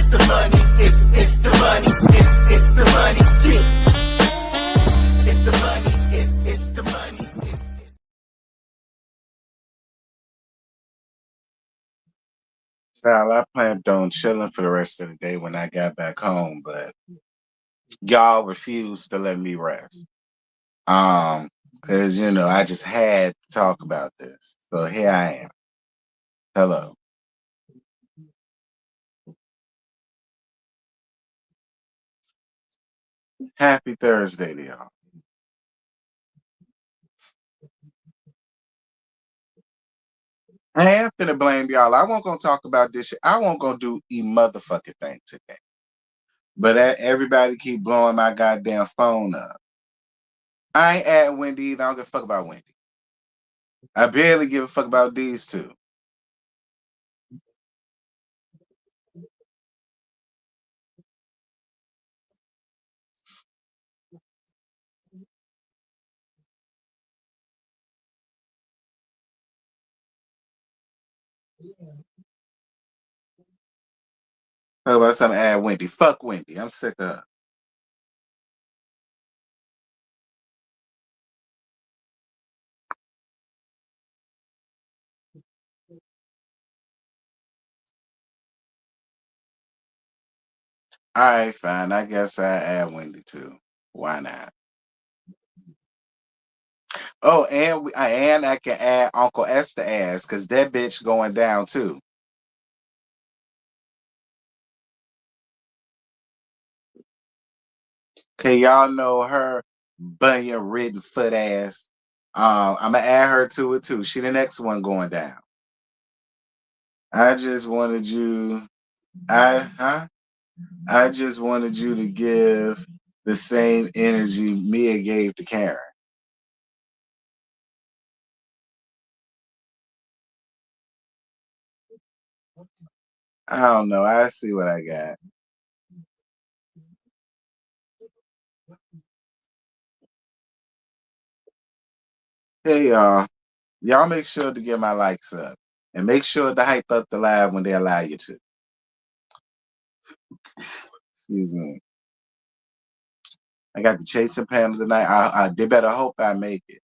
It's the money, it's the money, it's the money, yeah. It's the money, it's the money. Child, I planned on chilling for the rest of the day when I got back home, but y'all refused to let me rest. Because I just had to talk about this. So here I am. Hello. Happy Thursday to y'all. I am finna blame y'all. I won't gonna talk about this shit. I won't gonna do a motherfucking thing today. But everybody keep blowing my goddamn phone up. I ain't at Wendy either. I don't give a fuck about Wendy. I barely give a fuck about these two. Talk about something at Wendy. Fuck Wendy. I'm sick of her. All right, fine. I guess I add Wendy too. Why not? Oh, and I can add Uncle Esther ass because that bitch going down too. Okay, y'all know her bunion ridden foot ass. I'm gonna add her to it too. She the next one going down. I just wanted you. I just wanted you to give the same energy Mia gave to Karen. I don't know. I see what I got. Hey y'all. Y'all make sure to get my likes up. And make sure to hype up the live when they allow you to. Excuse me. I got the chasing panel tonight. They better hope I make it.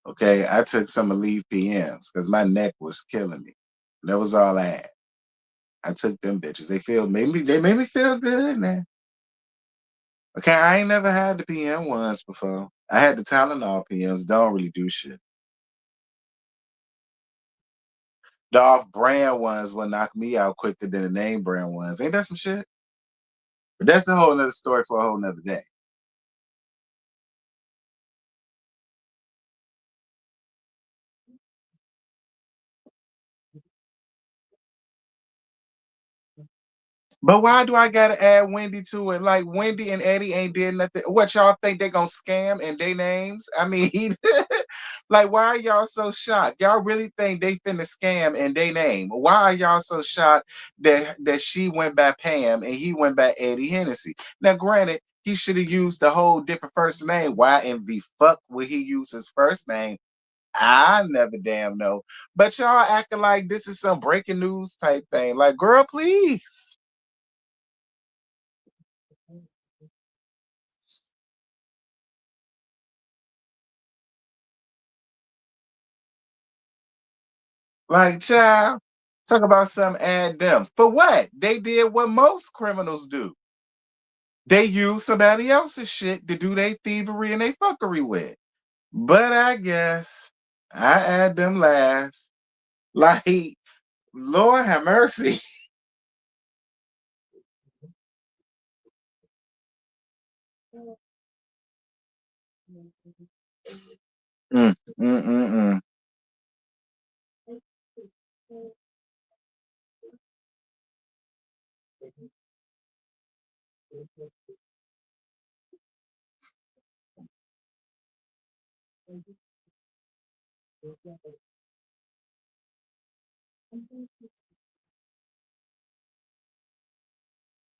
Okay. I took some Aleve PMs because my neck was killing me. That was all I had. I took them bitches. They made me feel good, man. Okay, I ain't never had the PM ones before. I had the Tylenol PMs. Don't really do shit. The off-brand ones will knock me out quicker than the name brand ones. Ain't that some shit? But that's a whole nother story for a whole nother day. But why do I gotta add Wendy to it? Like Wendy and Eddie ain't did nothing. What y'all think they gonna scam in their names? I mean, like why are y'all so shocked? Y'all really think they finna scam in their name? Why are y'all so shocked that she went by Pam and he went by Eddie Hennessy? Now, granted, he should have used a whole different first name. Why in the fuck would he use his first name? I never damn know. But y'all acting like this is some breaking news type thing. Like, girl, please. Like, child, talk about some add them. For what? They did what most criminals do. They use somebody else's shit to do their thievery and their fuckery with. But I guess I add them last. Like, Lord have mercy. Mm, mm, mm, mm.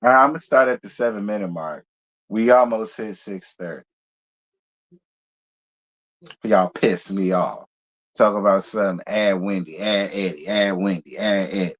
All right, I'm gonna start at the 7 minute mark. We almost hit 6:30. Y'all piss me off. Talk about something. Add Wendy, add Eddie, add Wendy, add Eddie.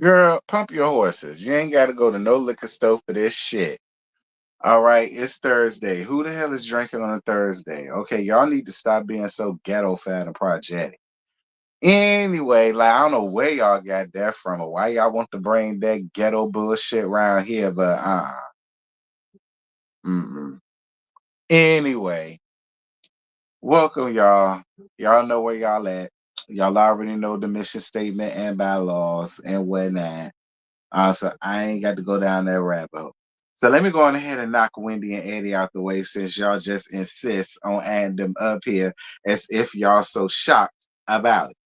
Girl, pump your horses. You ain't got to go to no liquor store for this shit. All right, it's Thursday. Who the hell is drinking on a Thursday? Okay, y'all need to stop being so ghetto fat and project. Anyway, like I don't know where y'all got that from or why y'all want to bring that ghetto bullshit around here, but mm-mm. Anyway, welcome y'all. Y'all know where y'all at. Y'all already know the mission statement and bylaws and whatnot. So I ain't got to go down that rabbit hole. So let me go on ahead and knock Wendy and Eddie out the way since y'all just insist on adding them up here as if y'all so shocked about it.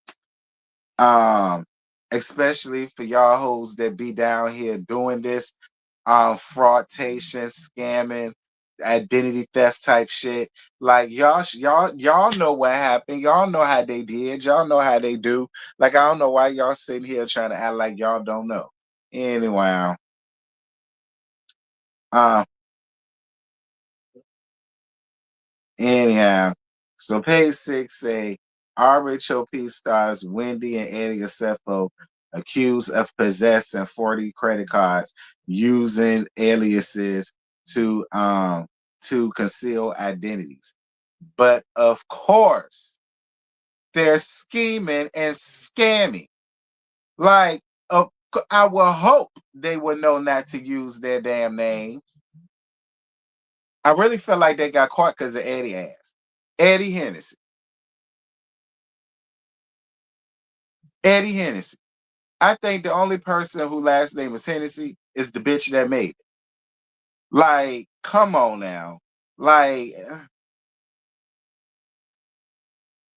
Um, Especially for y'all hoes that be down here doing this fraudtation, scamming, identity theft type shit. Like y'all know what happened. Y'all know how they did. Y'all know how they do. Like I don't know why y'all sitting here trying to act like y'all don't know. Anyway, uh, anyhow, so page six say RHOP stars Wendy and Eddie Acefo accused of possessing 40 credit cards using aliases to conceal identities. But of course, they're scheming and scamming. Like, I will hope they would know not to use their damn names. I really feel like they got caught because of Eddie ass. Eddie Hennessy. Eddie Hennessy. I think the only person who last name is Hennessy is the bitch that made it. Like, come on now. Like,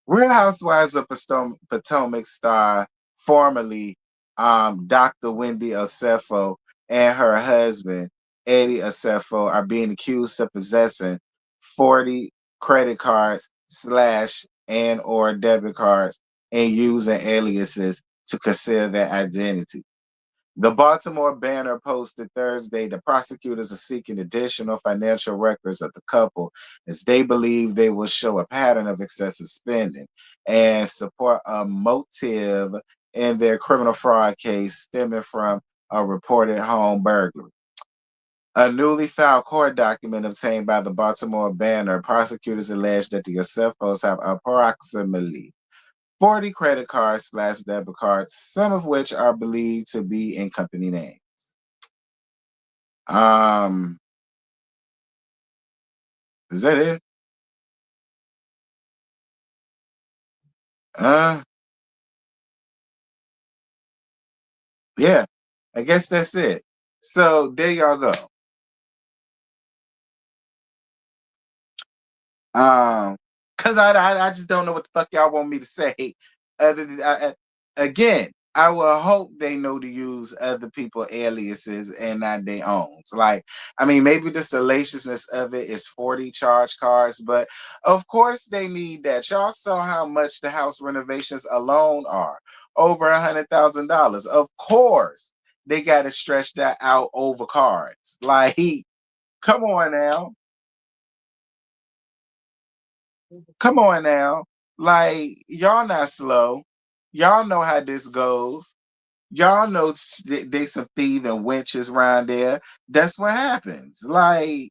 Real Housewives of Potomac star, formerly Dr. Wendy Acefo and her husband, Eddie Acefo, are being accused of possessing 40 credit cards slash and or debit cards and using aliases to conceal their identity. The Baltimore Banner posted Thursday the prosecutors are seeking additional financial records of the couple as they believe they will show a pattern of excessive spending and support a motive in their criminal fraud case stemming from a reported home burglary. A newly filed court document obtained by the Baltimore Banner, prosecutors allege that the Yosefos have approximately 40 credit cards slash debit cards, some of which are believed to be in company names. Um, is that it? Uh, yeah, I guess that's it. So there y'all go. Um, cause I just don't know what the fuck y'all want me to say. Other than again, I will hope they know to use other people aliases and not their own. Like, I mean, maybe the salaciousness of it is 40 charge cards, but of course they need that. Y'all saw how much the house renovations alone are over $100,000. Of course, they got to stretch that out over cards. Like, come on now. Come on now. Like, y'all not slow. Y'all know how this goes. Y'all know they some thieving wenches around there. That's what happens. Like,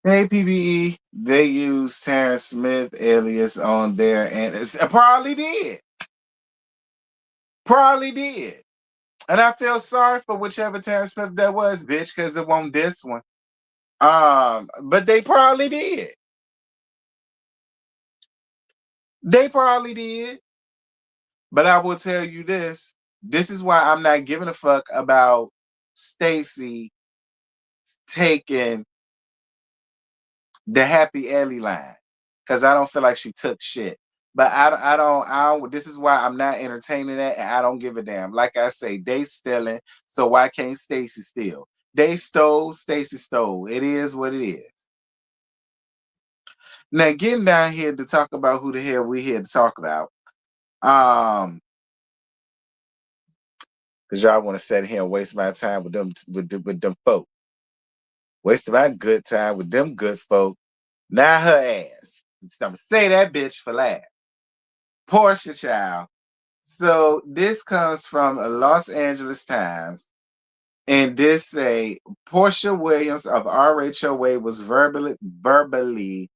hey PBE, they use Terrence Smith alias on there, and it's probably did. Probably did. And I feel sorry for whichever Terrence Smith that was, bitch, because it won't this one. But they probably did. They probably did. But I will tell you this. This is why I'm not giving a fuck about Stacy taking the Happy Ellie line. Because I don't feel like she took shit. But I don't, this is why I'm not entertaining that and I don't give a damn. Like I say, they stealing, so why can't Stacy steal? They stole, Stacy stole. It is what it is. Now getting down here to talk about who the hell we here to talk about. Because y'all want to sit here and waste my time with them folk. Wasting my good time with them good folk. Not her ass. I'm gonna say that bitch for last. Porsha child. So this comes from a Los Angeles Times. And this say Porsha Williams of RHOA was verbally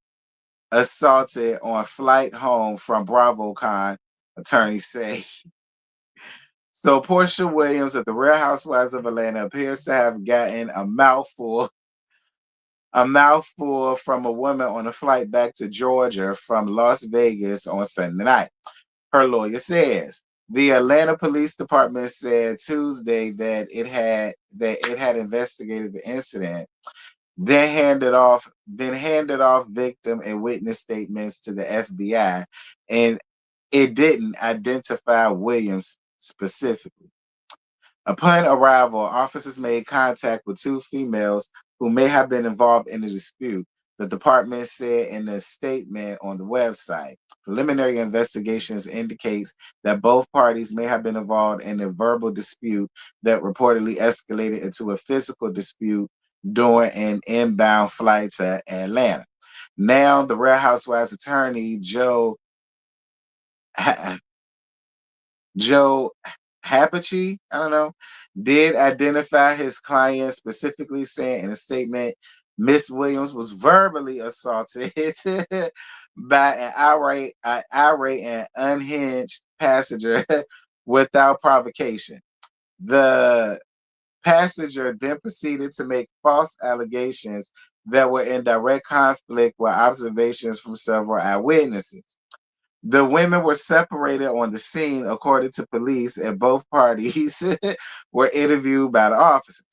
assaulted on flight home from BravoCon, attorneys say. So Porsha Williams of the Real Housewives of Atlanta appears to have gotten a mouthful from a woman on a flight back to Georgia from Las Vegas on Sunday night. Her lawyer says the Atlanta Police Department said Tuesday that it had investigated the incident, then handed off victim and witness statements to the FBI, and it didn't identify Williams specifically. Upon arrival, officers made contact with two females who may have been involved in the dispute, the department said in a statement on the website. Preliminary investigations indicates that both parties may have been involved in a verbal dispute that reportedly escalated into a physical dispute during an inbound flight to Atlanta. Now, the Real Housewives attorney, Joe Hapachi, I don't know, did identify his client, specifically saying in a statement, Miss Williams was verbally assaulted by an irate and unhinged passenger without provocation. The passenger then proceeded to make false allegations that were in direct conflict with observations from several eyewitnesses. The women were separated on the scene, according to police, and both parties were interviewed by the officers.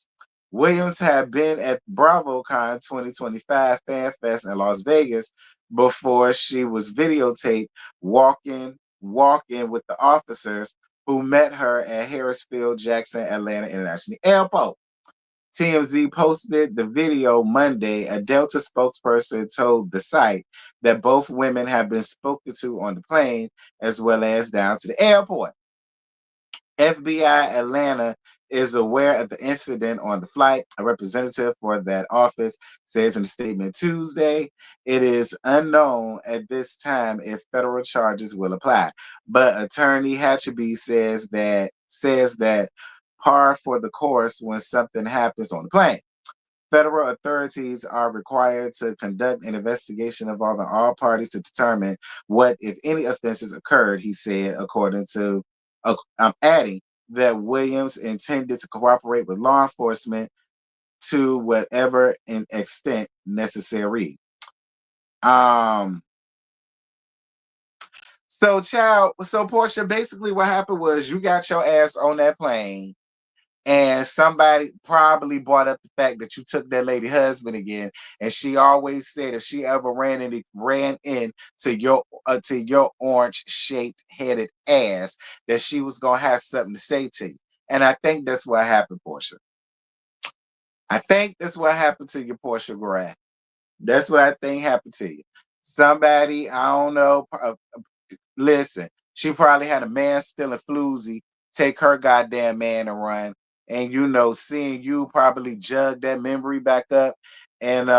Williams had been at BravoCon 2025 Fan Fest in Las Vegas before she was videotaped walking with the officers who met her at Harrisfield Jackson Atlanta International Airport. TMZ posted the video Monday. A Delta spokesperson told the site that both women have been spoken to on the plane as well as down to the airport. FBI Atlanta is aware of the incident on the flight. A representative for that office says in a statement Tuesday, it is unknown at this time if federal charges will apply. But attorney Hatchaby says that par for the course when something happens on the plane. Federal authorities are required to conduct an investigation involving all parties to determine what, if any, offenses occurred, he said, I'm adding that Williams intended to cooperate with law enforcement to whatever extent necessary. So Porsha, basically what happened was you got your ass on that plane and somebody probably brought up the fact that you took that lady husband again, and she always said if she ever ran in to your orange shaped headed ass, that she was gonna have something to say to you. And I think that's what happened, Porsha. I think that's what happened to you, Porsha Grant. That's what I think happened to you. Somebody, I don't know, listen, she probably had a man stealing floozy, take her goddamn man and run. And seeing you probably jug that memory back up. And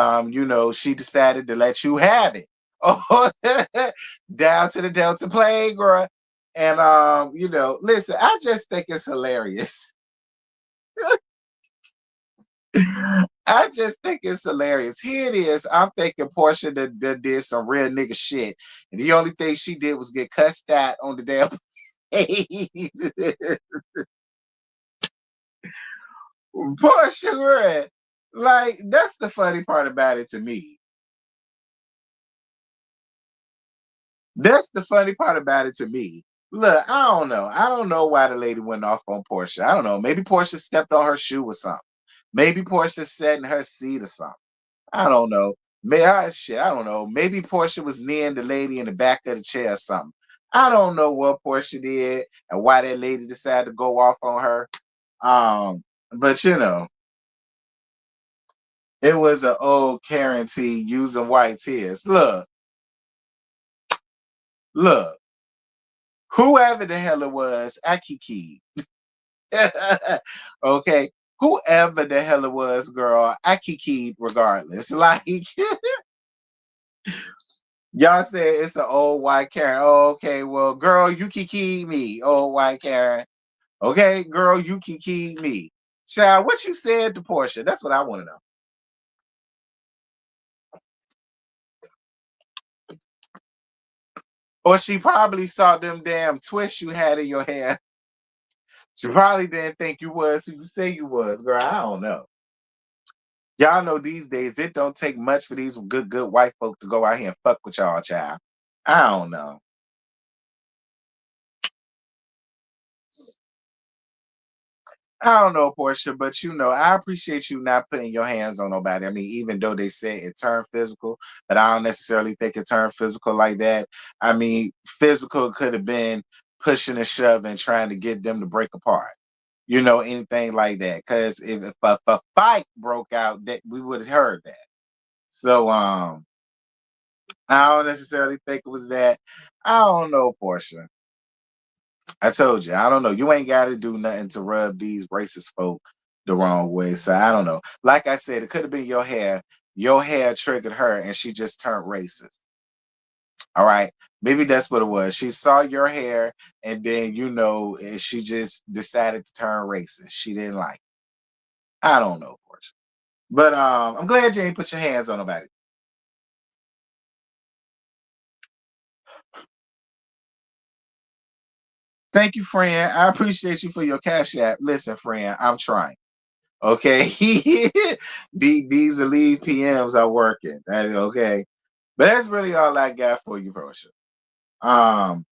she decided to let you have it. Oh, down to the Delta plane, girl. And listen, I just think it's hilarious. I just think it's hilarious. Here it is. I'm thinking Portia did some real nigga shit. And the only thing she did was get cussed out on the damn Portia, right? Like, that's the funny part about it to me. That's the funny part about it to me. Look, I don't know. I don't know why the lady went off on Portia. I don't know. Maybe Portia stepped on her shoe or something. Maybe Portia sat in her seat or something. I don't know. I don't know. Maybe Portia was near the lady in the back of the chair or something. I don't know what Portia did and why that lady decided to go off on her. But it was an old Karen T using white tears. Look, whoever the hell it was, I kiki. Okay. Whoever the hell it was, girl, I kikied regardless. Like y'all said it's an old white Karen. Oh, okay, well, girl, you kikied me, old white Karen. Okay, girl, you kikied me. Child, what you said to Porsha? That's what I want to know. Or she probably saw them damn twists you had in your hair. She probably didn't think you was who you say you was, girl. I don't know. Y'all know these days it don't take much for these good white folk to go out here and fuck with y'all, child. I don't know. I don't know, Portia, but I appreciate you not putting your hands on nobody. I mean, even though they say it turned physical, but I don't necessarily think it turned physical like that. I mean, physical could have been pushing and shoving, trying to get them to break apart. Anything like that. Because if a fight broke out, that we would have heard that. So, I don't necessarily think it was that. I don't know, Portia. I told you, I don't know. You ain't got to do nothing to rub these racist folk the wrong way. So I don't know. Like I said, it could have been your hair. Your hair triggered her and she just turned racist. All right. Maybe that's what it was. She saw your hair and then, she just decided to turn racist. She didn't like it. I don't know, Portia. But I'm glad you ain't put your hands on nobody. Thank you, friend. I appreciate you for your cash app. Listen, friend, I'm trying. Okay. These elite PMs are working. Okay. But that's really all I got for you, Porsche. Um,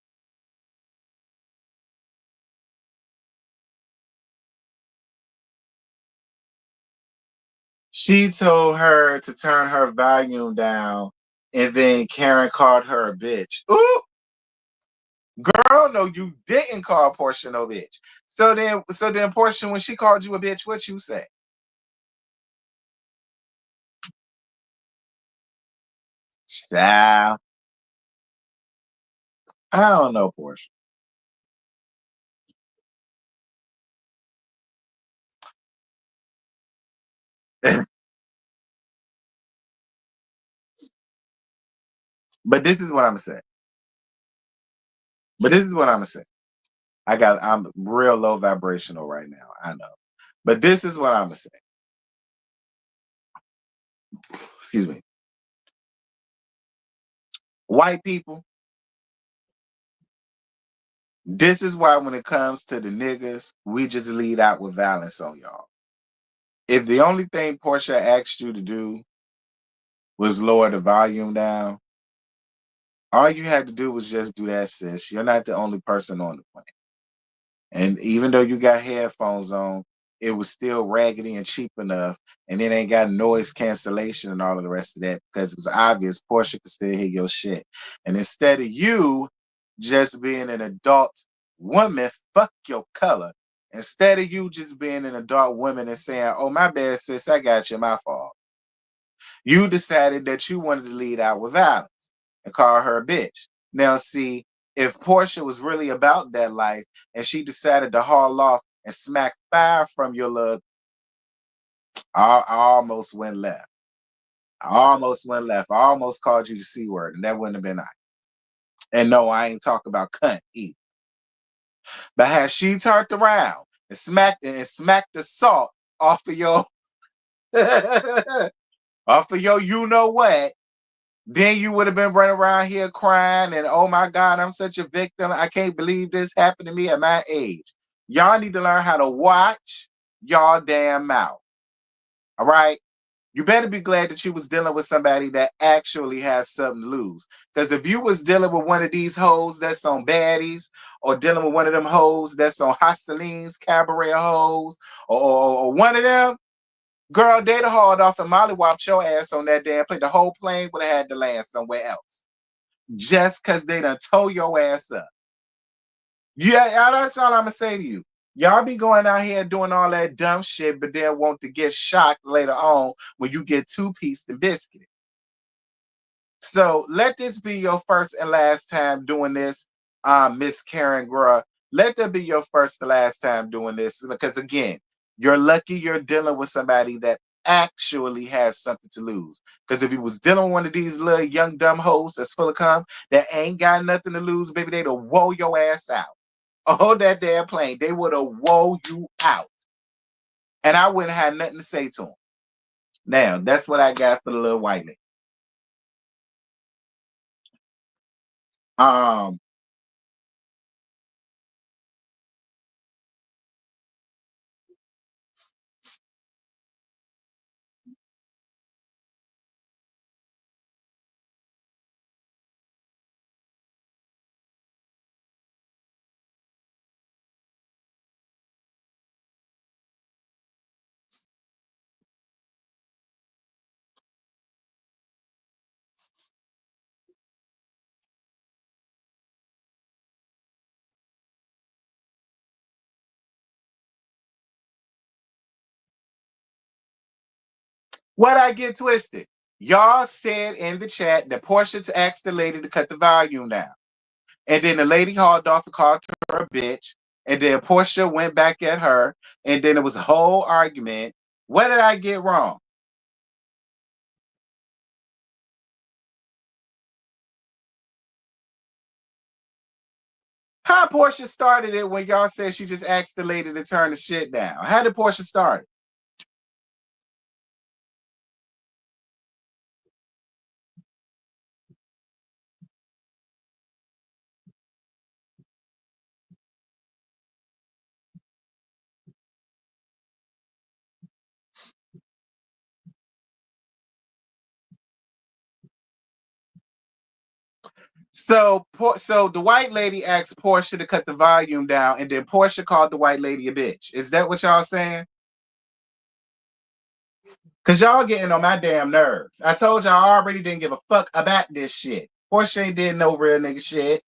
she told her to turn her volume down, and then Karen called her a bitch. Ooh, girl, no, you didn't call Portia no bitch. So then, Portia, when she called you a bitch, what you say? Child, I don't know, Portia. But this is what I'm gonna say. But this is what I'm gonna say. I'm real low vibrational right now. I know. But this is what I'm gonna say. Excuse me. White people, this is why when it comes to the niggas, we just lead out with violence on y'all. If the only thing Portia asked you to do was lower the volume down, all you had to do was just do that, sis. You're not the only person on the planet. And even though you got headphones on, it was still raggedy and cheap enough, and it ain't got noise cancellation and all of the rest of that because it was obvious Portia could still hear your shit. And instead of you just being an adult woman, fuck your color. Instead of you just being an adult woman and saying, "Oh, my bad, sis, I got you, my fault." You decided that you wanted to lead out with violence and call her a bitch. Now, see, if Portia was really about that life and she decided to haul off and smack fire from your love, I almost went left. I almost went left. I almost called you the C word, and that wouldn't have been nice. And no, I ain't talking about cunt either. But had she turned around and smacked the salt off of your off of your you know what, then you would have been running around here crying and oh my God, I'm such a victim. I can't believe this happened to me at my age. Y'all need to learn how to watch y'all damn mouth. All right. You better be glad that you was dealing with somebody that actually has something to lose. Because if you was dealing with one of these hoes that's on baddies, or dealing with one of them hoes that's on Hostelines, cabaret hoes, or one of them, girl, they'd have hauled off and mollywopped your ass on that damn plane. The whole plane would have had to land somewhere else. Just because they done tow your ass up. Yeah, that's all I'm gonna say to you. Y'all be going out here doing all that dumb shit, but then want to get shocked later on when you get two-piece the biscuit. So let this be your first and last time doing this, Miss Karen Gruh. let that be your first to last time doing this. Because again, you're lucky you're dealing with somebody that actually has something to lose. Because if he was dealing with one of these little young dumb hoes that's full of cum that ain't got nothing to lose, baby, they'd have woe your ass out. On that damn plane, they would have woe you out. And I wouldn't have nothing to say to him. Now, that's what I got for the little white lady. Um, what I get twisted. Y'all said in the chat that Porsha asked the lady to cut the volume down. And then the lady hauled off and called her a bitch. And then Porsha went back at her. And then it was a whole argument. What did I get wrong? How Porsha started it when y'all said she just asked the lady to turn the shit down? How did Porsha start it? So the white lady asked Porsha to cut the volume down, and then Porsha called the white lady a bitch. Is that what y'all saying? Cause y'all getting on my damn nerves. I told y'all I already didn't give a fuck about this shit. Porsha ain't did no real nigga shit.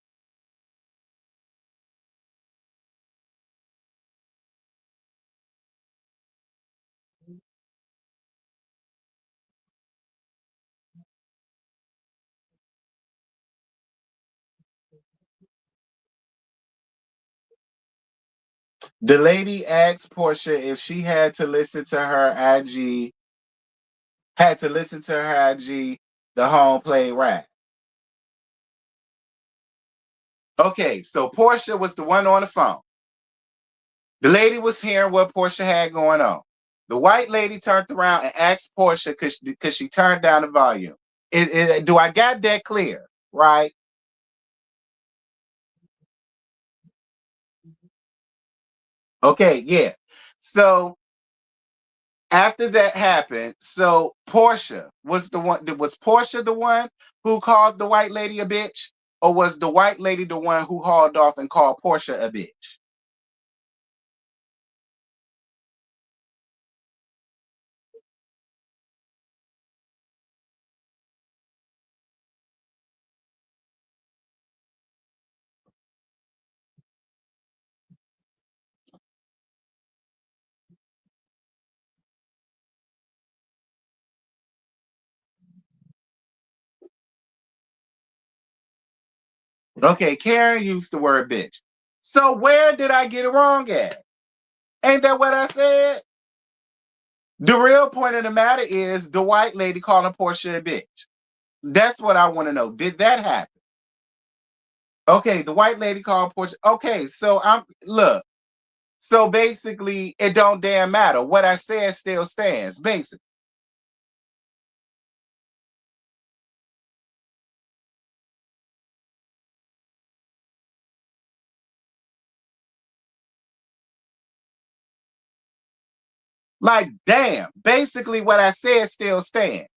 The lady asked Porsha if she had to listen to her IG, had to listen to her IG the home play rap. Okay, so Porsha was the one on the phone. The lady was hearing what Porsha had going on. The white lady turned around and asked Porsha because she turned down the volume. Do I got that clear? Right? Okay, yeah. So after that happened, so Porsha was the one. Was Porsha the one who called the white lady a bitch, or was the white lady the one who hauled off and called Porsha a bitch? Okay, Karen used the word bitch. So where did I get it wrong at? Ain't that what I said? The real point of the matter is the white lady calling Porsche a bitch. That's what I want to know. Did that happen? Okay, the white lady called Porsche. Okay, so I'm look. So basically, it don't damn matter. What I said still stands. Basically, like damn. Basically, what I said still stands.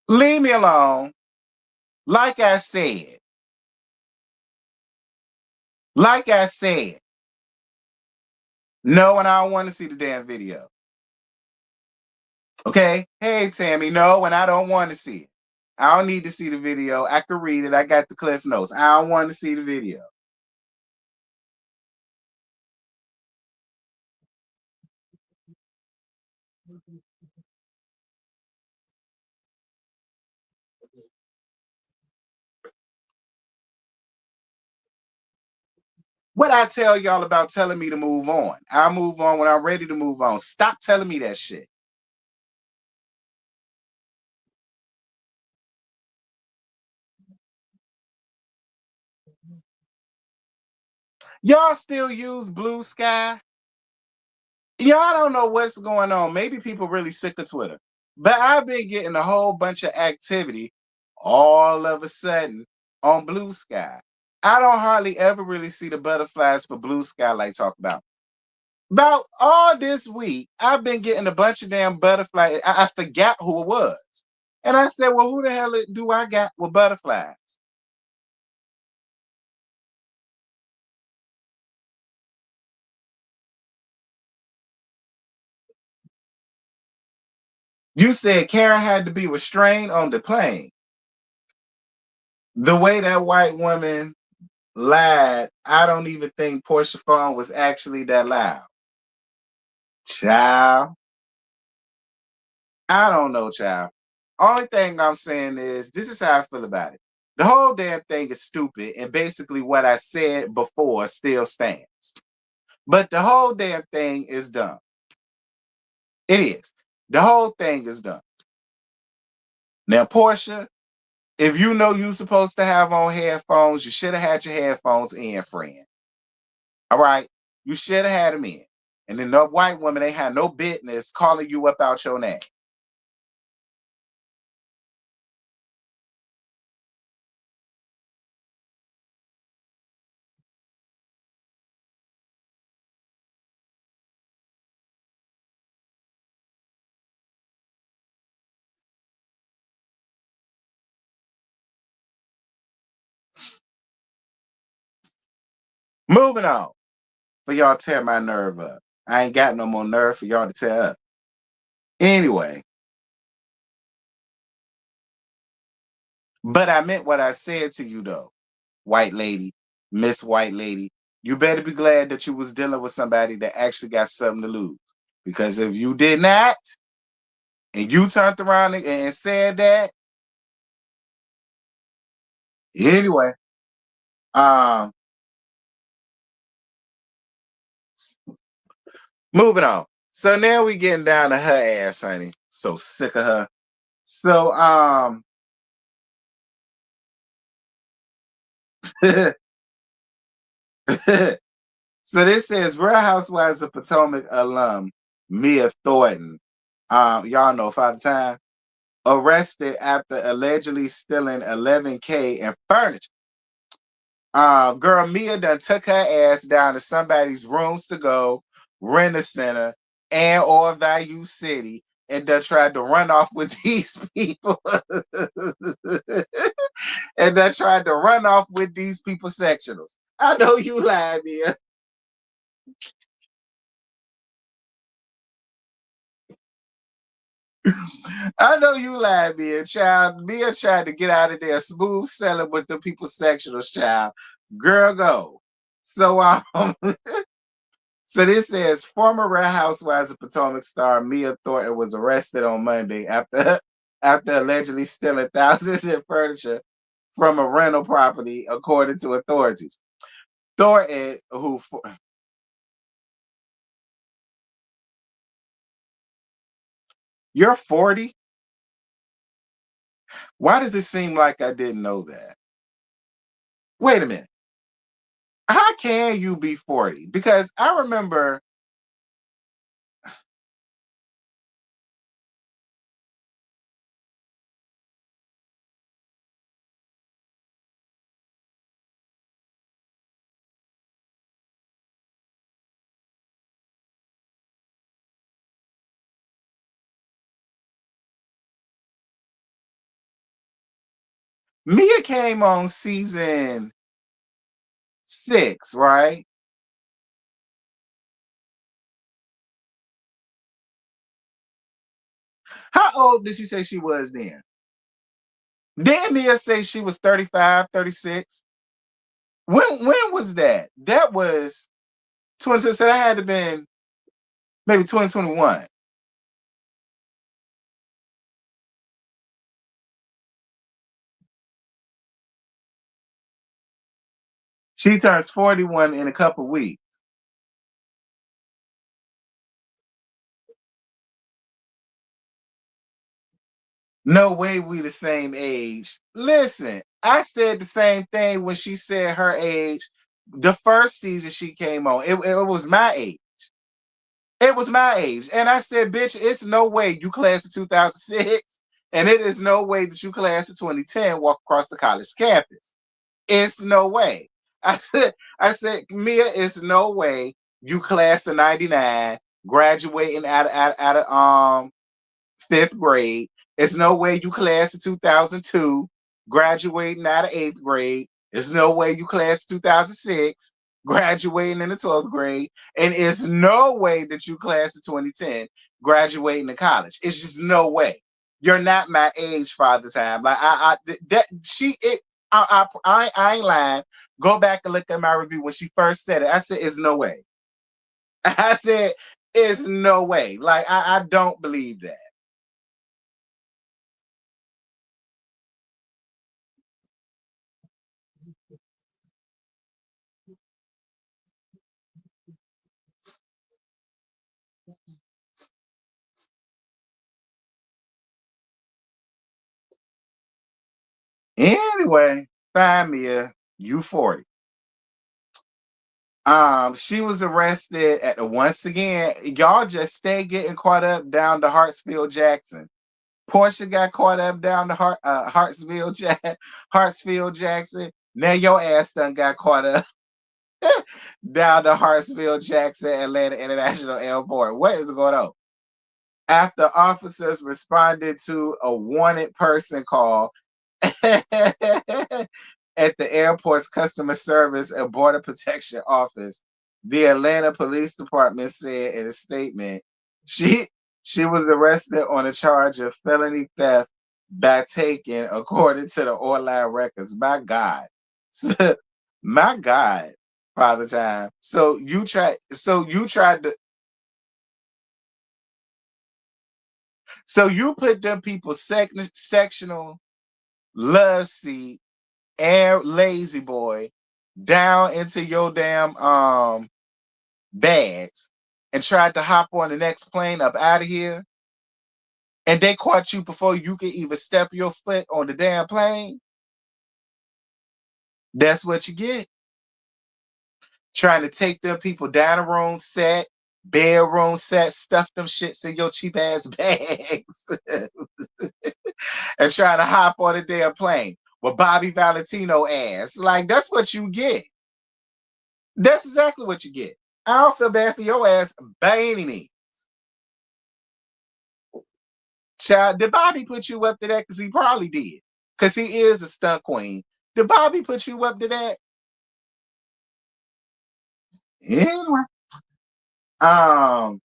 Leave me alone. Like I said. Like I said. No, and I don't want to see the damn video. Okay. Hey Tammy, no, and I don't want to see it. I don't need to see the video. I can read it. I got the cliff notes. I don't want to see the video. What I tell y'all about telling me to move on? I'll move on when I'm ready to move on. Stop telling me that shit. Y'all still use Blue Sky? Y'all don't know what's going on. Maybe people really sick of Twitter. But I've been getting a whole bunch of activity all of a sudden on Blue Sky. I don't hardly ever really see the butterflies for Blue Sky like talk about. About all this week, I've been getting a bunch of damn butterflies. I forgot who it was. And I said, well, who the hell do I got with butterflies? You said Karen had to be restrained on the plane. The way that white woman lied, I don't even think Porsha phone was actually that loud. Child, I don't know, child. Only thing I'm saying is this is how I feel about it. The whole damn thing is stupid, and basically what I said before still stands. But the whole damn thing is dumb. It is. The whole thing is dumb. Now, Portia, if you know you're supposed to have on headphones, you should have had your headphones in, friend. All right? You should have had them in. And then the white woman ain't had no business calling you up out your name. Moving on. For y'all to tear my nerve up. I ain't got no more nerve for y'all to tear up. Anyway, but I meant what I said to you though, white lady, Miss White Lady. You better be glad that you was dealing with somebody that actually got something to lose. Because if you did not, and you turned around and said that, anyway, um, moving on. So now we getting down to her ass, honey. So sick of her. So so this says Real Housewives of Potomac alum Mia Thornton, y'all know Father Time, arrested after allegedly stealing 11K in furniture. Girl, Mia done took her ass down to somebody's rooms to go, rent a center, and or Value City, and done tried to run off with these people. And done tried to run off with these people sectionals. I know you lied, Mia. I know you lied, Mia, child. Mia tried to get out of there smooth selling with the people sectionals, child. Girl, go. So so this says former Real Housewives of Potomac star Mia Thornton was arrested on Monday after after allegedly stealing thousands in furniture from a rental property, according to authorities. Thornton, who you're 40? Why does it seem like I didn't know that? Wait a minute. How can you be 40? Because I remember Mia came on season 6, right? How old did you say she was then? Didn't Mia say she was 35, 36? When was that? That was 20, so that had to been maybe 2021. She turns 41 in a couple weeks. No way we the same age. Listen, I said the same thing when she said her age. The first season she came on, it was my age. It was my age. And I said, bitch, it's no way you class of 2006, and it is no way that you class of 2010 walk across the college campus. It's no way. I said, Mia, it's no way you class of 99, graduating out of fifth grade. There's no way you class of 2002, graduating out of eighth grade. There's no way you class 2006, graduating in the 12th grade. And it's no way that you class of 2010, graduating to college. It's just no way. You're not my age, Father Time. Like that she it. I ain't lying. Go back and look at my review when she first said it. I said, "It's no way." I said, "It's no way." Like I don't believe that. Anyway, find Mia, you 40. She was arrested at once again. Y'all just stay getting caught up down to Hartsfield Jackson. Porsha got caught up down to Hartsfield Jackson. Now your ass done got caught up down to Hartsfield Jackson Atlanta International Airport. What is going on? After officers responded to a wanted person call at the airport's customer service and border protection office, the Atlanta Police Department said in a statement, she she was arrested on a charge of felony theft by taking, according to the online records. My God. My God, Father Time. So you put them people sectional love seat and lazy boy down into your damn bags and tried to hop on the next plane up out of here, and they caught you before you could even step your foot on the damn plane. That's what you get. Trying to take them people down the room set, bedroom set, stuff them shits in your cheap ass bags, and try to hop on a damn plane with Bobby Valentino ass. Like, that's what you get. That's exactly what you get. I don't feel bad for your ass by any means. Child, did Bobby put you up to that? Because he probably did. Because he is a stunt queen. Did Bobby put you up to that? Anyway. Um,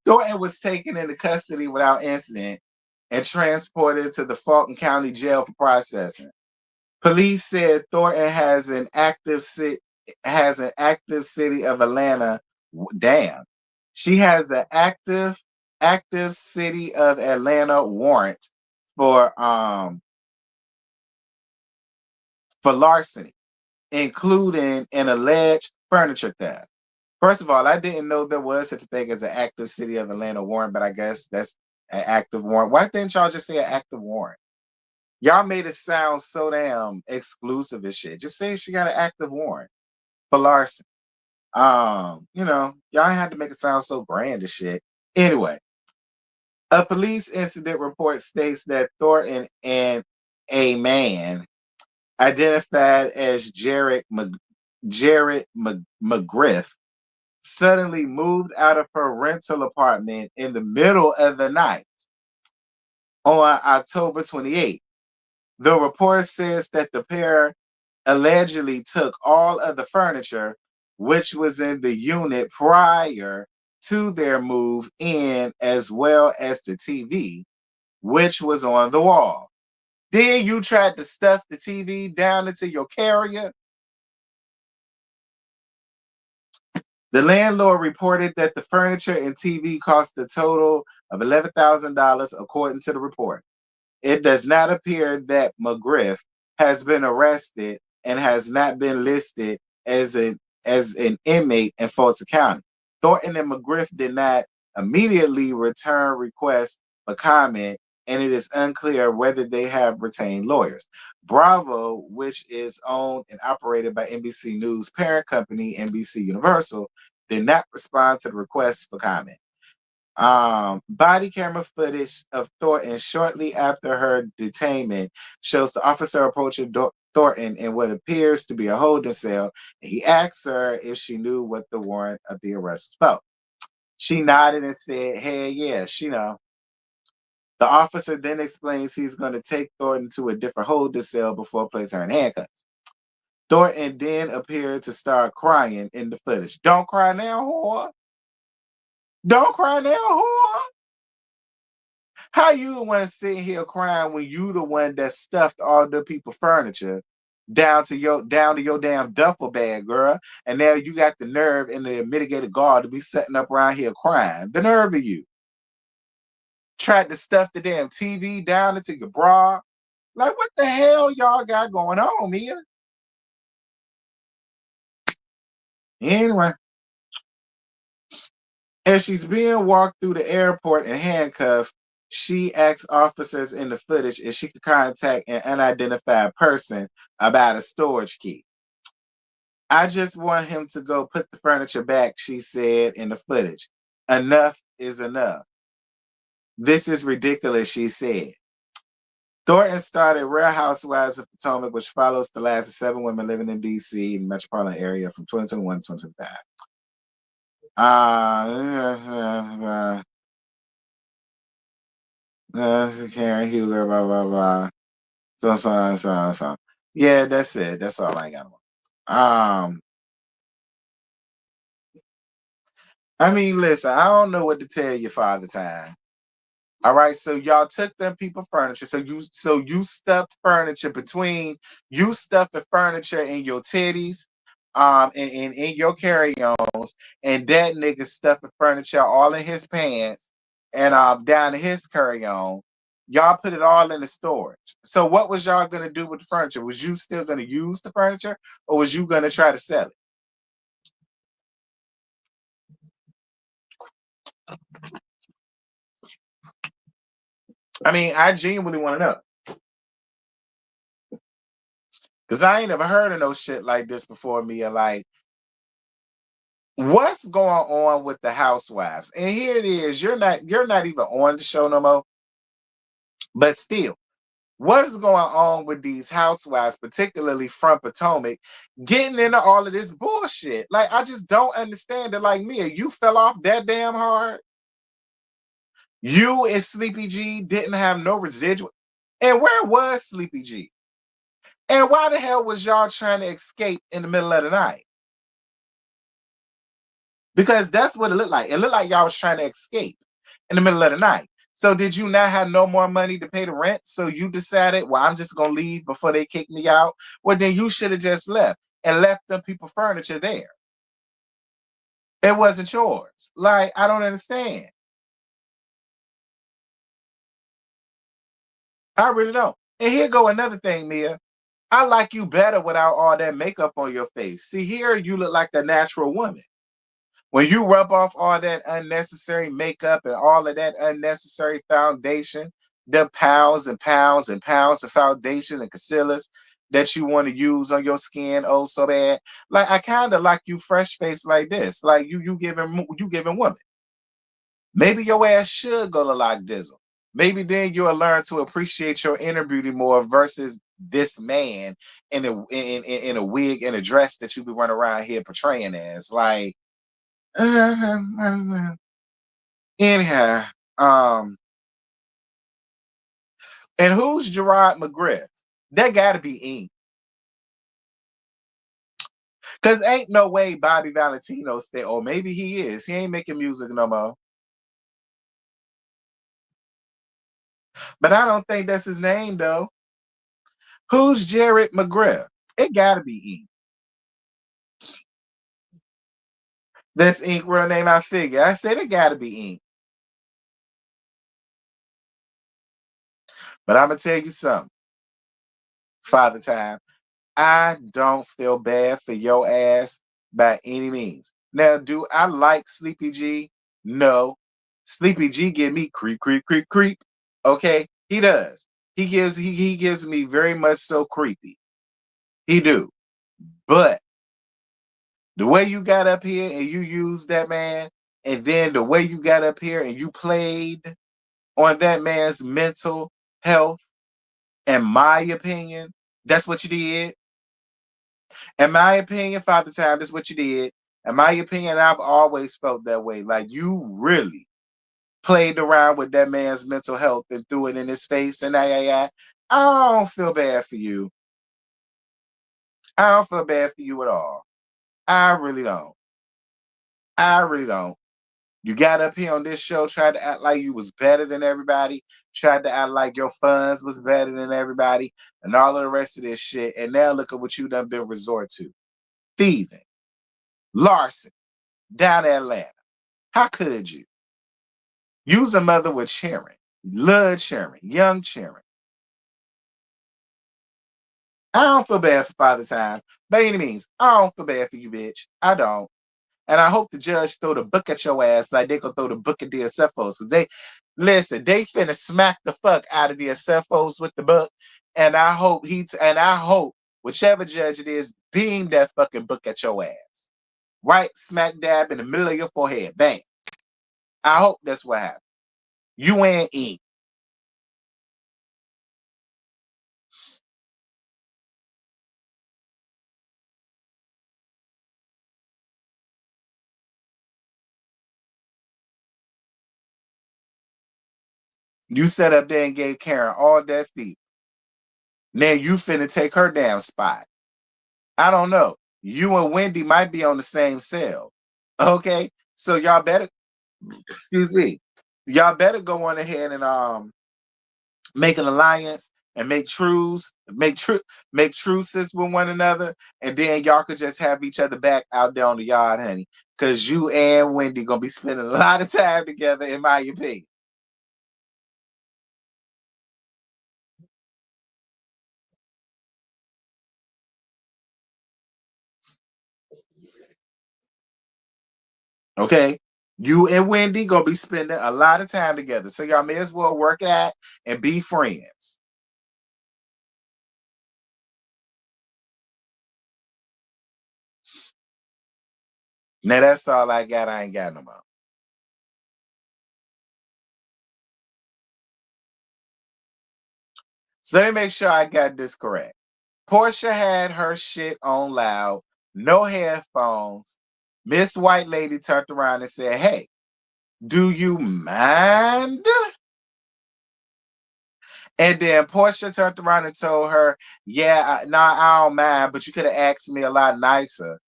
Thornton was taken into custody without incident and transported to the Fulton County Jail for processing. Police said Thornton has an active city of Atlanta. Damn. She has an active city of Atlanta warrant for for larceny, including an alleged furniture theft. First of all, I didn't know there was such a thing as an active city of Atlanta warrant, but I guess that's an active warrant. Why didn't y'all just say an active warrant? Y'all made it sound so damn exclusive and shit. Just say she got an active warrant for larceny. Y'all had to make it sound so grand and shit. Anyway, a police incident report states that Thornton and a man identified as Jared McGriff suddenly moved out of her rental apartment in the middle of the night on October 28th. The report says that the pair allegedly took all of the furniture, which was in the unit prior to their move in, as well as the TV, which was on the wall. Then you tried to stuff the TV down into your carrier. The landlord reported that the furniture and TV cost a total of $11,000, according to the report. It does not appear that McGriff has been arrested, and has not been listed as an inmate in Fulton County. Thornton and McGriff did not immediately return requests for comment, and it is unclear whether they have retained lawyers. Bravo, which is owned and operated by NBC News parent company NBC Universal, did not respond to the request for comment. Body camera footage of Thornton shortly after her detainment shows the officer approaching Thornton in what appears to be a holding cell, and he asks her if she knew what the warrant of the arrest was about. She nodded and said, "Hey, yeah, she know." The officer then explains he's going to take Thornton to a different holding cell before placing her in handcuffs. Thornton then appeared to start crying in the footage. Don't cry now, whore. Don't cry now, whore. How you the one sitting here crying when you the one that stuffed all the people furniture down to your damn duffel bag, girl, and now you got the nerve and the mitigated guard to be setting up around here crying. The nerve of you. Tried to stuff the damn TV down into your bra. Like, what the hell y'all got going on, Mia? Anyway, as she's being walked through the airport in handcuffs, she asks officers in the footage if she could contact an unidentified person about a storage key. I just want him to go put the furniture back, she said in the footage. Enough is enough. This is ridiculous, she said. Thornton started Real Housewives of Potomac, which follows the last of 7 women living in D.C. in the metropolitan area from 2021 to 2025. Karen Huger, blah, blah, blah. So. Yeah, that's it. That's all I got. I mean, listen, I don't know what to tell you, Father Time. All right, so y'all took them people furniture. So you stuffed furniture between you stuffed the furniture in your titties, and in your carry-ons, and that nigga stuffed the furniture all in his pants and down in his carry-on. Y'all put it all in the storage. So what was y'all gonna do with the furniture? Was you still gonna use the furniture, or was you gonna try to sell it? I mean, I genuinely want to know. Cause I ain't never heard of no shit like this before, Mia. Like, what's going on with the housewives? And here it is. You're not even on the show no more. But still, what's going on with these housewives, particularly from Potomac, getting into all of this bullshit? Like, I just don't understand it. Like, Mia, you fell off that damn hard. You and Sleepy G didn't have no residual. And where was Sleepy G? And why the hell was y'all trying to escape in the middle of the night? Because that's what it looked like. It looked like y'all was trying to escape in the middle of the night. So did you not have no more money to pay the rent? So you decided, well, I'm just gonna leave before they kick me out. Well, then you should have just left and left them people furniture there. It wasn't yours. Like, I don't understand. I really don't. And here go another thing, Mia. I like you better without all that makeup on your face. See, here you look like a natural woman. When you rub off all that unnecessary makeup and all of that unnecessary foundation, the pounds and pounds and pounds of foundation and concealers that you want to use on your skin, oh so bad. Like, I kind of like you fresh faced like this. Like, you giving women. Maybe your ass should go to Lock Dizzle. Maybe then you'll learn to appreciate your inner beauty more versus this man in a wig and a dress that you be running around here portraying as. Like, anyhow, and who's Gerard McGriff? That gotta be Ink. Cause ain't no way Bobby Valentino stay, or maybe he is. He ain't making music no more. But I don't think that's his name though. Who's Jared McGriff? It gotta be Ink. That's Ink real name, I figure. I said it gotta be Ink. But I'm gonna tell you something, Father Time. I don't feel bad for your ass by any means. Now, do I like Sleepy G? No. Sleepy G give me creep, creep, creep, creep. Okay, he does. He gives me very much so creepy. He do. But the way you got up here and you used that man, and then the way you got up here and you played on that man's mental health, in my opinion, that's what you did. In my opinion, Father Time, that's what you did. In my opinion, I've always felt that way. Like you really played around with that man's mental health and threw it in his face. And I don't feel bad for you. I don't feel bad for you at all. I really don't. I really don't. You got up here on this show, tried to act like you was better than everybody, tried to act like your funds was better than everybody, and all of the rest of this shit. And now look at what you done been resort to. Thieving, larceny, down in Atlanta. How could you? Use a mother with Sharon, Lud Sharon, young Sharon. I don't feel bad for Father Time. By any means, I don't feel bad for you, bitch. I don't. And I hope the judge throw the book at your ass like they gonna throw the book at the SFOs. Cause they finna smack the fuck out of the SFOs with the book. And I hope whichever judge it is, beam that fucking book at your ass. Right smack dab in the middle of your forehead. Bang. I hope that's what happened. You ain't eat. You sat up there and gave Karen all that feet. Now you finna take her damn spot. I don't know. You and Wendy might be on the same cell. Okay. So y'all better, excuse me, y'all better go on ahead and make an alliance and make truces with one another, and then y'all could just have each other back out there on the yard, honey. Cause you and Wendy gonna be spending a lot of time together, in my opinion. Okay. You and Wendy gonna be spending a lot of time together. So y'all may as well work it out and be friends. Now that's all I got. I ain't got no more. So let me make sure I got this correct. Porsha had her shit on loud, no headphones. Miss White Lady turned around and said, "Hey, do you mind?" And then Porsha turned around and told her, "Yeah, nah, I don't mind, but you could have asked me a lot nicer."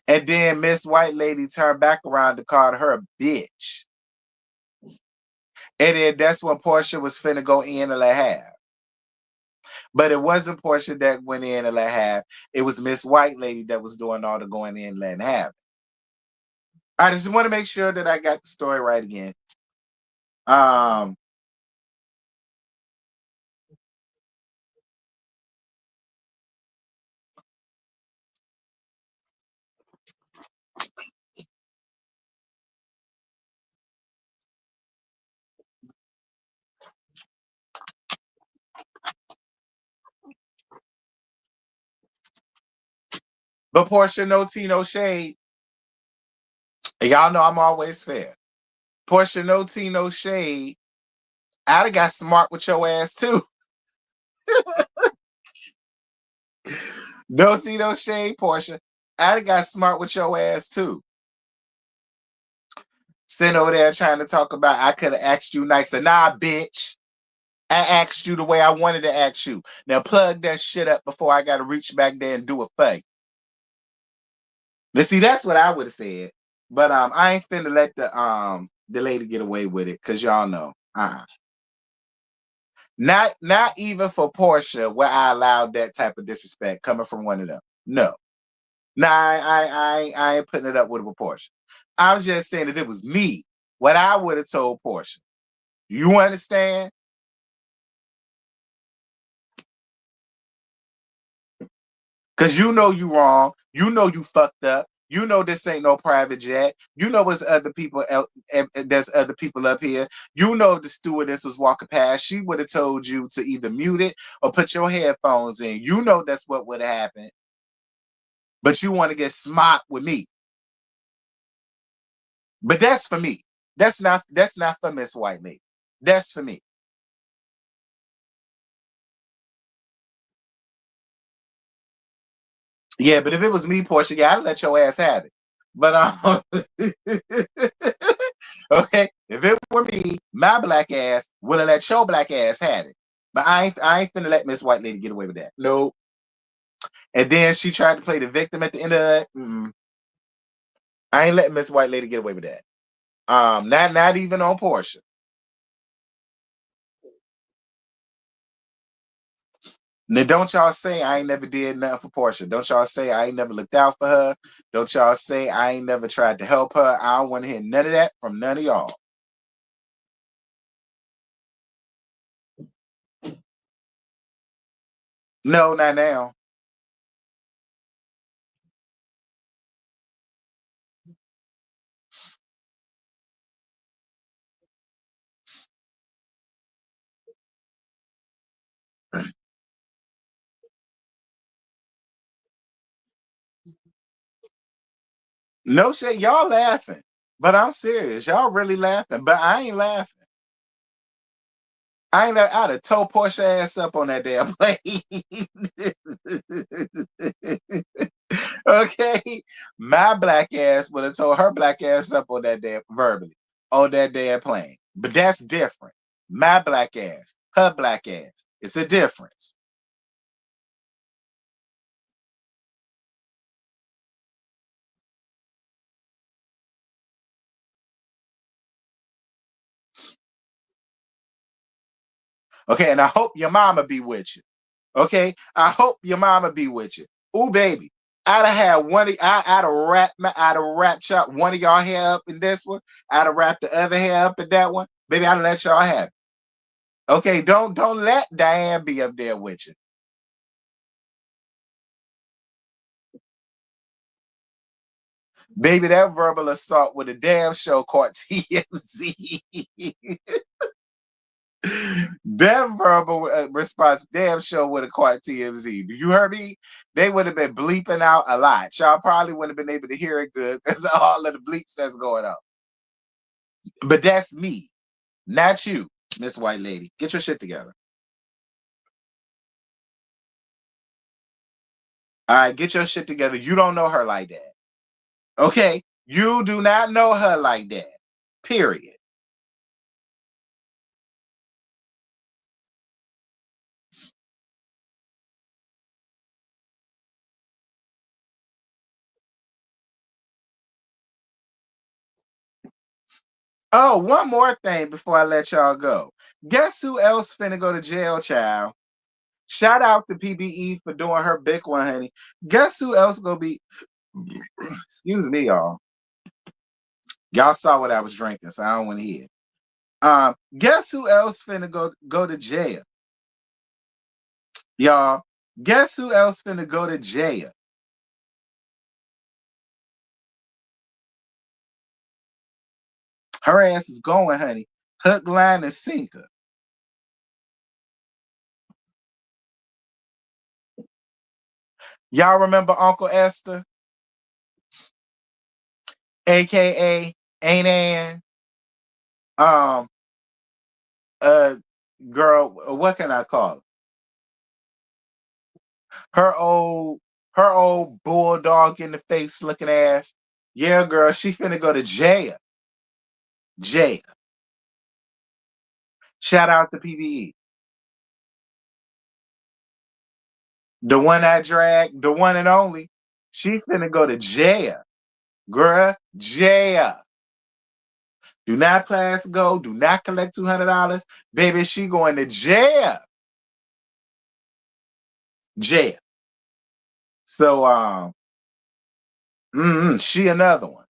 And then Miss White Lady turned back around and called her a bitch. And then that's when Porsha was finna go in and let half. But it wasn't Porsha that went in and let half. It was Miss White Lady that was doing all the going in and letting half. I just want to make sure that I got the story right again. Um, but Porsha, no tea, no shade. And y'all know I'm always fair. Porsha, no tea, no shade. I'd have got smart with your ass too. No tea, no shade, Porsha. I'd have got smart with your ass too. Sitting over there trying to talk about I could have asked you nicer. Nah, bitch. I asked you the way I wanted to ask you. Now plug that shit up before I gotta reach back there and do a thing. Let's see, that's what I would have said. But I ain't finna let the lady get away with it, cause y'all know. Not even for Porsha where I allowed that type of disrespect coming from one of them. No. Nah, I ain't putting it up with Porsha. I'm just saying if it was me, what I would have told Porsha. You understand? Cause you know you wrong. You know you fucked up. You know this ain't no private jet. You know there's other people. There's other people up here. You know if the stewardess was walking past, she would have told you to either mute it or put your headphones in. You know that's what would have happened. But you want to get smart with me. But that's for me. That's not for Miss White Lady. That's for me. Yeah, but if it was me, Porsha, yeah, I'd let your ass have it. But okay, if it were me, my black ass would have let your black ass have it. But I ain't finna let Miss White Lady get away with that. No. And then she tried to play the victim at the end of it. I ain't letting Miss White Lady get away with that. Not even on Porsha. Now, don't y'all say I ain't never did nothing for Porsha. Don't y'all say I ain't never looked out for her. Don't y'all say I ain't never tried to help her. I don't want to hear none of that from none of y'all. No, not now. No shit. Y'all laughing. But I'm serious. Y'all really laughing. But I ain't laughing. I'd have told Porsche ass up on that damn plane. Okay. My black ass would have told her black ass up on that damn verbally on that damn plane. But that's different. My black ass, her black ass. It's a difference. Okay, and I hope your mama be with you. Okay, I hope your mama be with you. Ooh, baby, I'd have had one. I'd have wrapped y'all, one of y'all hair up in this one. I'd have wrapped the other hair up in that one. Baby, I'd let y'all have it. Okay, don't let Diane be up there with you. Baby, that verbal assault with a damn show caught TMZ. That verbal response damn show would have caught TMZ. Do you hear me? They would have been bleeping out a lot. Y'all probably wouldn't have been able to hear it good because of all of the bleeps that's going on. But that's me, not you, Miss White Lady. Get your shit together. All right, get your shit together. You don't know her like that. Okay? You do not know her like that. Period. Oh, one more thing before I let y'all go. Guess who else finna go to jail, child? Shout out to PBE for doing her big one, honey. Guess who else gonna be? Excuse me, y'all. Y'all saw what I was drinking, so I don't want to hear. Guess who else finna go to jail, y'all? Guess who else finna go to jail? Her ass is going, honey. Hook, line, and sinker. Y'all remember Uncle Esther, aka Ain't Ann? Um, uh, girl, what can I call her? Her old bulldog in the face looking ass. Yeah, girl, she finna go to jail. Jail. Shout out to PBE. The one I dragged, the one and only. She finna go to jail. Girl, jail. Do not class go. Do not collect $200. Baby, she going to jail. Jail. So she another one.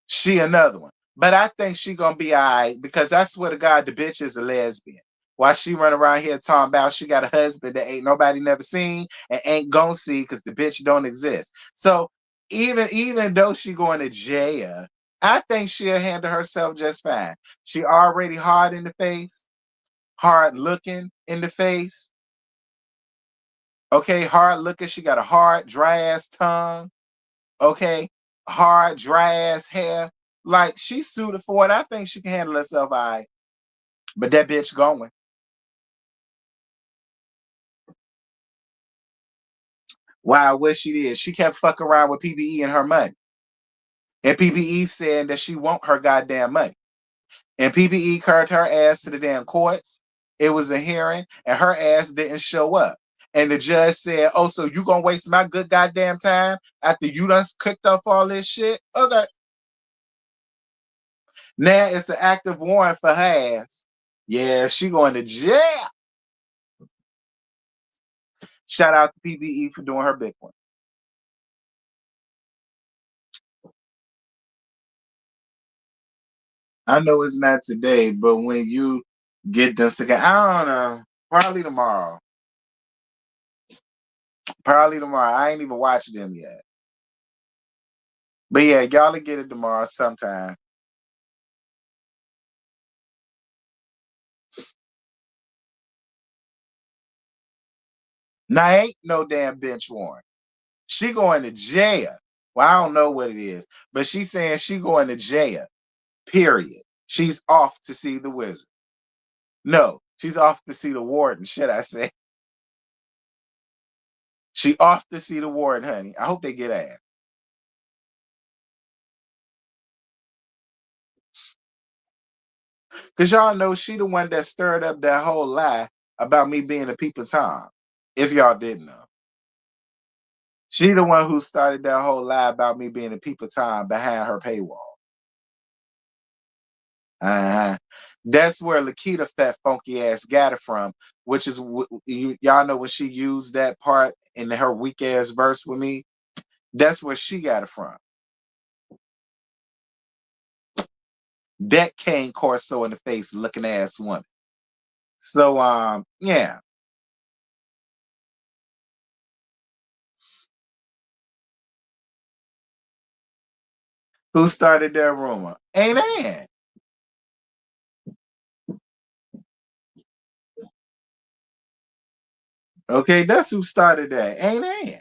She another one. But I think she gonna be all right because I swear to God, the bitch is a lesbian. while she run around here talking about she got a husband that ain't nobody never seen and ain't gonna see because the bitch don't exist. So even though she going to jail, I think she'll handle herself just fine. She already hard in the face, hard looking in the face. Okay, hard looking. She got a hard, dry ass tongue. Okay, hard, dry ass hair. Like she's suited for it. I think she can handle herself all right. But that bitch going. Wow, what she did? She kept fucking around with PBE and her money. And PBE said that she want her goddamn money. And PBE carried her ass to the damn courts. It was a hearing, and her ass didn't show up. And the judge said, "Oh, so you gonna waste my good goddamn time after you done cooked off all this shit?" Okay. Now it's an active warrant for her ass. Yeah, she going to jail. Shout out to PBE for doing her big one. I know it's not today, but when you get them together, I don't know. Probably tomorrow. Probably tomorrow. I ain't even watched them yet. But yeah, y'all will get it tomorrow sometime. Now ain't no damn bench warrant. She going to jail. Well, I don't know what it is, but she's saying she going to jail. Period. She's off to see the wizard. No, she's off to see the warden. Should I say? She off to see the warden, honey. I hope they get ass. Cause y'all know she the one that stirred up that whole lie about me being a peep of Tom. If y'all didn't know. She the one who started that whole lie about me being a peep of Tom behind her paywall. Uh-huh. That's where Lakita fat funky ass got it from, which is y'all know when she used that part in her weak ass verse with me. That's where she got it from. That Kane Corso in the face looking ass woman. So yeah. Who started that rumor? Ain't Ann. Okay, that's who started that. Ain't Ann.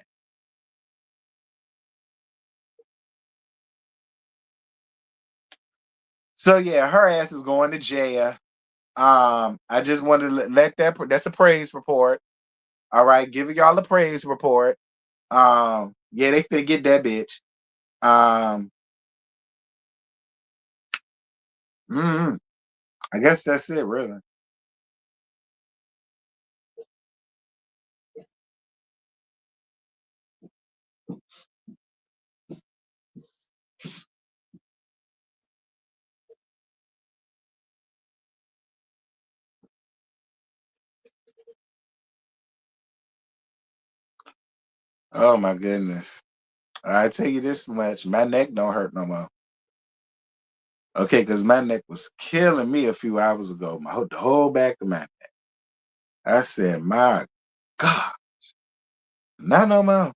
So yeah, her ass is going to jail. I just wanted to let that's a praise report. All right, giving y'all a praise report. Yeah, they finna get that bitch. Um, mm, I guess that's it, really. Oh my goodness. I tell you this much, my neck don't hurt no more. Okay, because my neck was killing me a few hours ago. The whole back of my neck. I said, my God, not no more.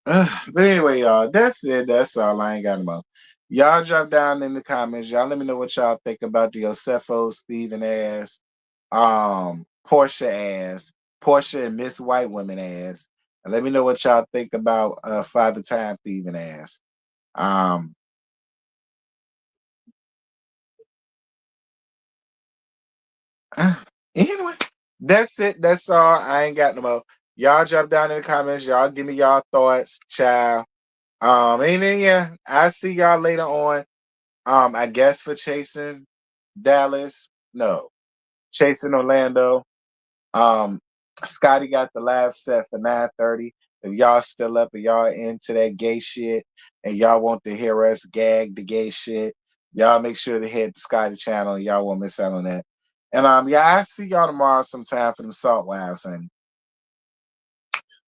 But anyway, y'all, that's it. That's all. I ain't got no more. Y'all drop down in the comments. Y'all let me know what y'all think about the Osefo Steven ass, Porsha ass, Porsha and Miss White Woman ass. And let me know what y'all think about Father Time Thieving ass. Um, anyway, that's it. That's all. I ain't got no more. Y'all drop down in the comments. Y'all give me y'all thoughts, child. And then yeah, I see y'all later on. I guess for chasing Dallas, no, chasing Orlando. Um, Scotty got the live set for 9:30. If y'all still up and y'all into that gay shit and y'all want to hear us gag the gay shit, Y'all make sure to hit the Scotty channel. Y'all won't miss out on that. And yeah, I see y'all tomorrow sometime for them salt wives, honey.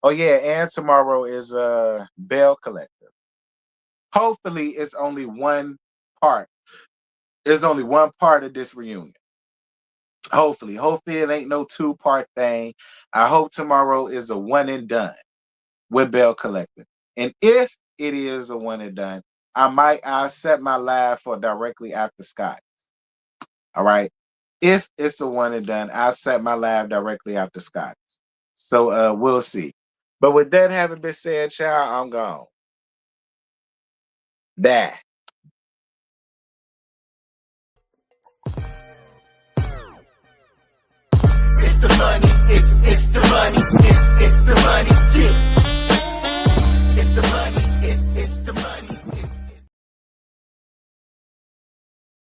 Oh yeah, and tomorrow is Bell Collective. Hopefully, it's only one part. There's only one part of this reunion. Hopefully it ain't no 2-part thing. I hope tomorrow is a one and done with Bell Collective. And if it is a one and done, I'll set my live for directly after Scott's. All right. If it's a one and done, I'll set my live directly after Scott's. So we'll see. But with that having been said, child, I'm gone. That. It's the money, it's the money.